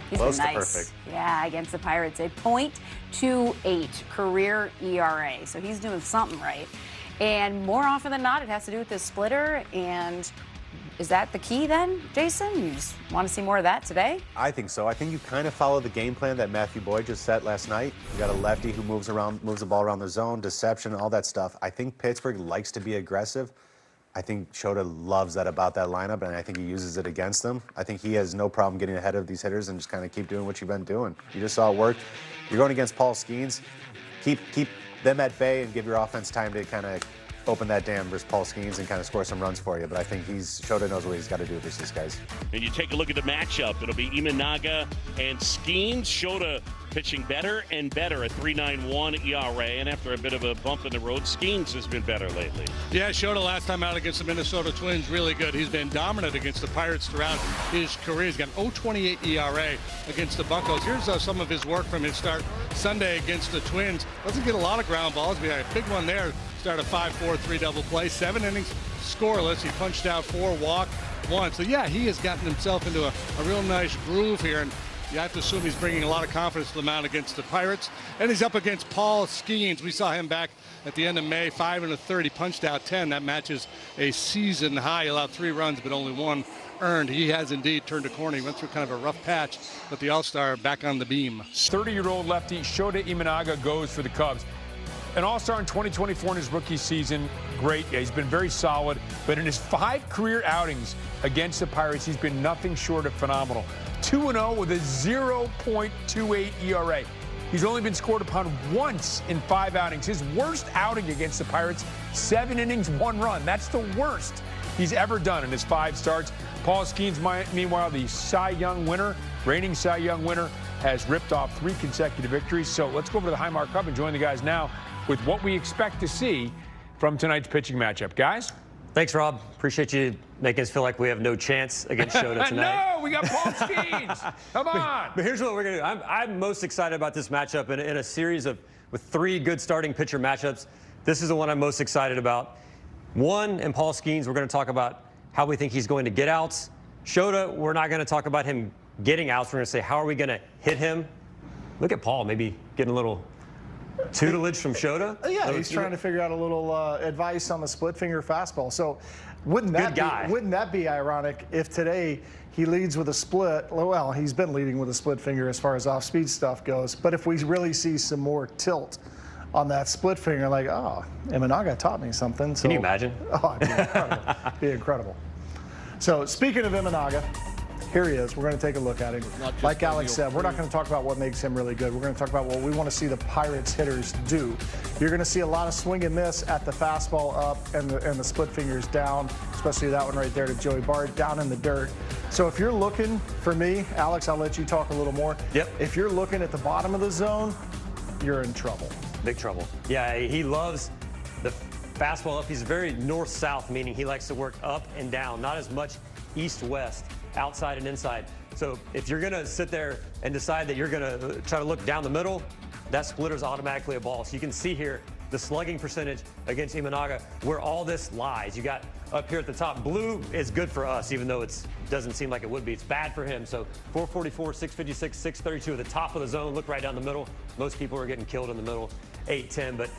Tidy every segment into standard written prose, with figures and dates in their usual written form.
He's been nice. Perfect. Yeah, against the Pirates, a .28 career ERA. So he's doing something right. And more often than not, it has to do with his splitter. And is that the key then, Jason? You just want to see more of that today? I think so. I think you kind of follow the game plan that Matthew Boyd just set last night. You got a lefty who moves the ball around the zone, deception, all that stuff. I think Pittsburgh likes to be aggressive. I think Shota loves that about that lineup, and I think he uses it against them. I think he has no problem getting ahead of these hitters and just kind of keep doing what you've been doing. You just saw it work. You're going against Paul Skeens. Keep them at bay and give your offense time to kind of open that dam versus Paul Skeens and kind of score some runs for you. But I think Shota knows what he's got to do versus these guys. And you take a look at the matchup. It'll be Imanaga and Skeens. Shota pitching better and better at 3.91 ERA, and after a bit of a bump in the road, Skeens has been better lately. Yeah, Shota last time out against the Minnesota Twins, really good. He's been dominant against the Pirates throughout his career. He's got 0.28 ERA against the Buccos. Here's some of his work from his start Sunday against the Twins. Doesn't get a lot of ground balls. We had a big one there. Started 5-4-3 double play, 7 innings scoreless. He punched out 4, walked 1. So yeah, he has gotten himself into a real nice groove here, and you have to assume he's bringing a lot of confidence to the mound against the Pirates. And he's up against Paul Skeens. We saw him back at the end of May, 5 1/3. He punched out 10. That matches a season high. He allowed 3 runs, but only 1 earned. He has indeed turned a corner. He went through kind of a rough patch, but the All-Star back on the beam. 30-year-old lefty Shota Imanaga goes for the Cubs. An All-Star in 2024 in his rookie season. Great. Yeah, he's been very solid. But in his 5 career outings against the Pirates, he's been nothing short of phenomenal. 2-0 with a 0.28 ERA. He's only been scored upon once in 5 outings. His worst outing against the Pirates, 7 innings, 1 run. That's the worst he's ever done in his 5 starts. Paul Skeens, meanwhile, the Cy Young winner, reigning Cy Young winner, has ripped off 3 consecutive victories. So let's go over to the Highmark Cup and join the guys now with what we expect to see from tonight's pitching matchup. Guys? Thanks, Rob. Appreciate you making us feel like we have no chance against Shota tonight. No, we got Paul Skeens. Come on. But here's what we're going to do. I'm most excited about this matchup in a series with 3 good starting pitcher matchups. This is the one I'm most excited about. One, and Paul Skeens, we're going to talk about how we think he's going to get outs. Shota, we're not going to talk about him getting outs. We're going to say, how are we going to hit him? Look at Paul, maybe getting a little tutelage from Shota. Yeah, he's trying to figure out a little advice on the split finger fastball. So wouldn't that be ironic if today he leads with a split? Well, he's been leading with a split finger as far as off-speed stuff goes. But if we really see some more tilt on that split finger, like, oh, Imanaga taught me something. So, can you imagine? Oh, it'd be incredible. Be incredible. So speaking of Imanaga, here he is. We're going to take a look at him. Like Alex said, we're not going to talk about what makes him really good. We're going to talk about what we want to see the Pirates hitters do. You're going to see a lot of swing and miss at the fastball up and the split fingers down, especially that one right there to Joey Bart, down in the dirt. So if you're looking, for me, Alex, I'll let you talk a little more. Yep. If you're looking at the bottom of the zone, you're in trouble. Big trouble. Yeah, he loves the fastball up. He's very north-south, meaning he likes to work up and down, not as much east-west, outside and inside. So if you're going to sit there and decide that you're going to try to look down the middle, that splitter's automatically a ball. So you can see here the slugging percentage against Imanaga, where all this lies. You got up here at the top, blue is good for us, even though it doesn't seem like it would be. It's bad for him. So 444, 656, 632 at the top of the zone. Look right down the middle. Most people are getting killed in the middle, 8-10. But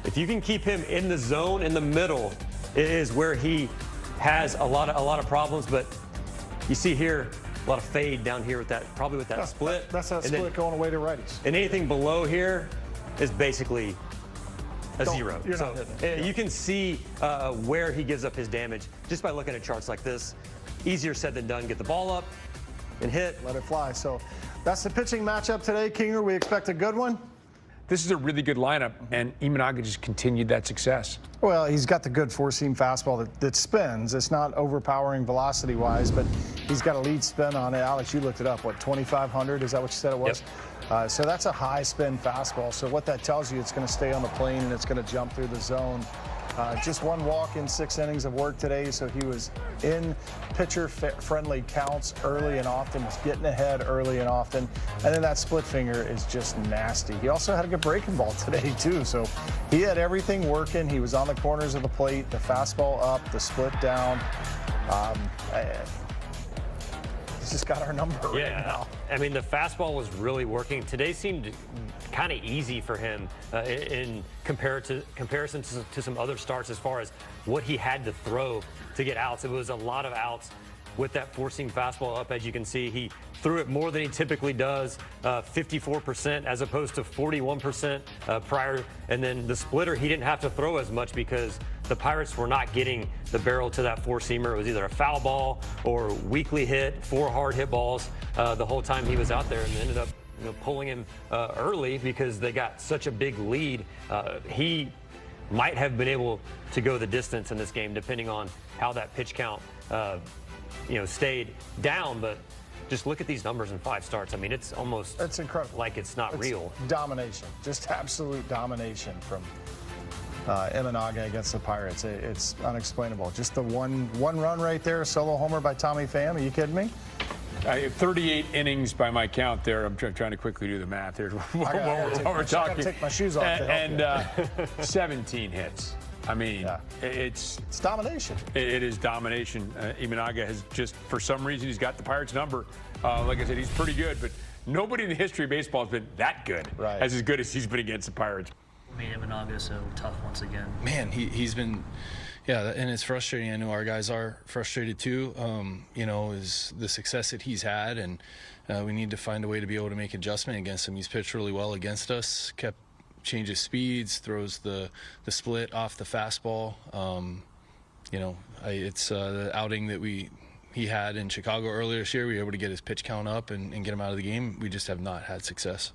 if you can keep him in the zone, in the middle, is where he has a lot of problems. But you see here a lot of fade down here with that, probably with that split. That's that split going away to righties. And anything below here is basically a zero. So you can see where he gives up his damage just by looking at charts like this. Easier said than done. Get the ball up and hit. Let it fly. So that's the pitching matchup today. Kinger, we expect a good one. This is a really good lineup, and Imanaga just continued that success. Well, he's got the good four-seam fastball that spins. It's not overpowering velocity-wise, but he's got a lead spin on it. Alex, you looked it up. What, 2,500? Is that what you said it was? Yep. So that's a high-spin fastball. So what that tells you, it's going to stay on the plane and it's going to jump through the zone. Just one walk in 6 innings of work today, so he was in pitcher-friendly counts early and often, was getting ahead early and often, and then that split finger is just nasty. He also had a good breaking ball today, too, so he had everything working. He was on the corners of the plate, the fastball up, the split down. just got our number right now. I mean, the fastball was really working. Today seemed kind of easy for him in comparison to some other starts as far as what he had to throw to get outs. It was a lot of outs with that four-seam fastball up. As you can see, he threw it more than he typically does, 54% as opposed to 41% prior. And then the splitter, he didn't have to throw as much because the Pirates were not getting the barrel to that four-seamer. It was either a foul ball or weakly hit, 4 hard hit balls the whole time he was out there, and ended up pulling him early because they got such a big lead. He might have been able to go the distance in this game depending on how that pitch count stayed down, but just look at these numbers in 5 starts. I mean, it's incredible. Like it's not real. Domination, just absolute domination from Imanaga against the Pirates. It's unexplainable. Just the one run right there, solo homer by Tommy Pham. Are you kidding me? 38 innings by my count there. I'm trying to quickly do the math here. While we're talking. I gotta take my shoes off to help you. 17 hits. I mean, it's domination. It is domination. Imanaga has just, for some reason, he's got the Pirates' number. Like I said, he's pretty good, but nobody in the history of baseball has been that good, as good as he's been against the Pirates. What made Imanaga so tough once again? Man, he's been, and it's frustrating. I know our guys are frustrated too. Is the success that he's had, and we need to find a way to be able to make adjustment against him. He's pitched really well against us, changes speeds, throws the split off the fastball. It's the outing that he had in Chicago earlier this year. We were able to get his pitch count up and get him out of the game. We just have not had success.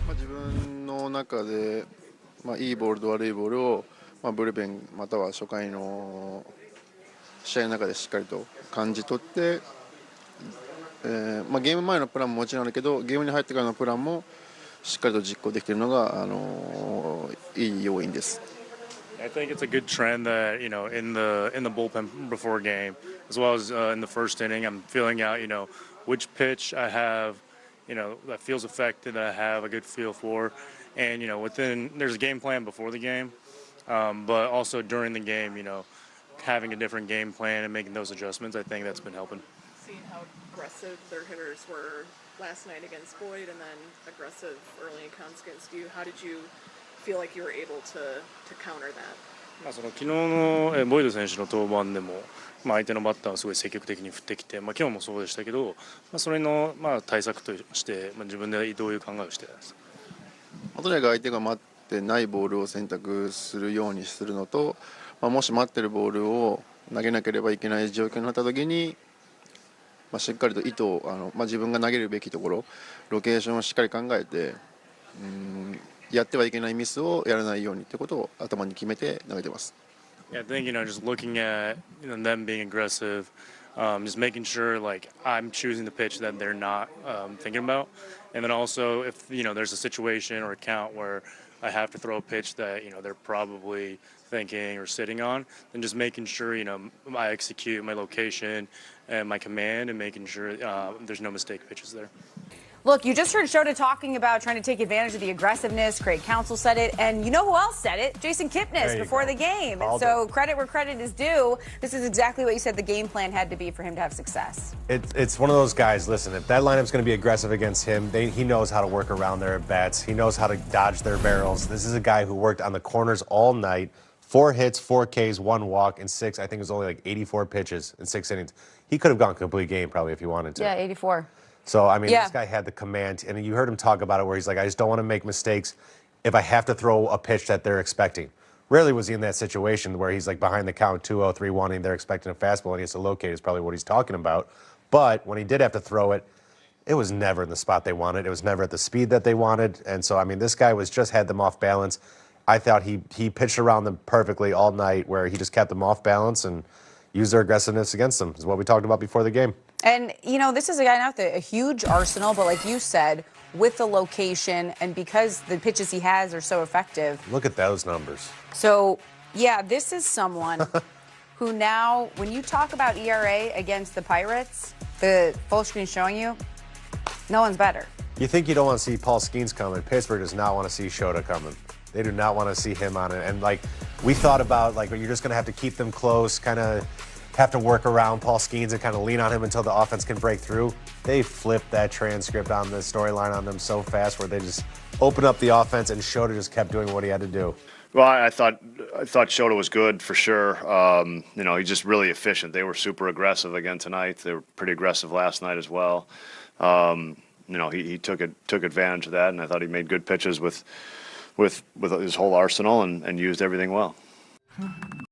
自分の中で、いいボールと悪いボールを、ブルペンまたは初回の試合の中でしっかりと感じ取って、ゲーム前のプランももちろんあるけど、ゲームに入ってからのプランもしっかりと実行できているのがいい要因です。I think it's a good trend that in the bullpen before a game, as well as in the first inning, I'm feeling out which pitch I have that feels effective, that I have a good feel for, and there's a game plan before the game, but also during the game, having a different game plan and making those adjustments, I think that's been helping. Seeing how aggressive their hitters were last night against Boyd and then aggressive early in counts against you, how did you feel like you were able to counter that? 昨日のボイド選手の登板でも、相手のバッターをすごい積極的に振ってきて、今日もそうでしたけど、それの対策として、自分でどういう考えをしてたんですか？とにかく相手が待ってないボールを選択するようにするのと、もし待ってるボールを投げなければいけない状況になった時に、しっかりと意図を自分が投げるべきところ、ロケーションをしっかり考えて、やってはいけないミスをやらないようにということを頭に決めて投げてます。Yeah, I think just looking at them being aggressive, just making sure like I'm choosing the pitch that they're not thinking about, and then also if there's a situation or a count where I have to throw a pitch that they're probably thinking or sitting on, then just making sure I execute my location and my command and making sure there's no mistake pitches there. Look, you just heard Shota talking about trying to take advantage of the aggressiveness. Craig Counsell said it, and you know who else said it? Jason Kipnis before the game. And so credit where credit is due. This is exactly what you said the game plan had to be for him to have success. It's one of those guys, listen, if that lineup's going to be aggressive against him, he knows how to work around their bats. He knows how to dodge their barrels. This is a guy who worked on the corners all night. 4 hits, 4 Ks, 1 walk, and 6, I think it was only like 84 pitches in 6 innings. He could have gone complete game probably if he wanted to. Yeah, 84. So, I mean, this guy had the command, and you heard him talk about it where he's like, I just don't want to make mistakes if I have to throw a pitch that they're expecting. Rarely was he in that situation where he's like behind the count 2-0, 3-1, and they're expecting a fastball, and he has to locate is probably what he's talking about. But when he did have to throw it, it was never in the spot they wanted. It was never at the speed that they wanted. And so, I mean, this guy just had them off balance. I thought he pitched around them perfectly all night where he just kept them off balance and used their aggressiveness against them, is what we talked about before the game. And, this is a guy now with a huge arsenal, but like you said, with the location and because the pitches he has are so effective. Look at those numbers. So, yeah, this is someone who now, when you talk about ERA against the Pirates, the full screen showing you, no one's better. You think you don't want to see Paul Skeens coming. Pittsburgh does not want to see Shota coming. They do not want to see him on it. And, we thought about, you're just going to have to keep them close, kind of have to work around Paul Skeens and kind of lean on him until the offense can break through. They flipped that transcript on the storyline on them so fast where they just opened up the offense and Shota just kept doing what he had to do. Well, I thought Shota was good for sure. You know, he's just really efficient. They were super aggressive again tonight. They were pretty aggressive last night as well. You know, he took advantage of that, and I thought he made good pitches with his whole arsenal and used everything well.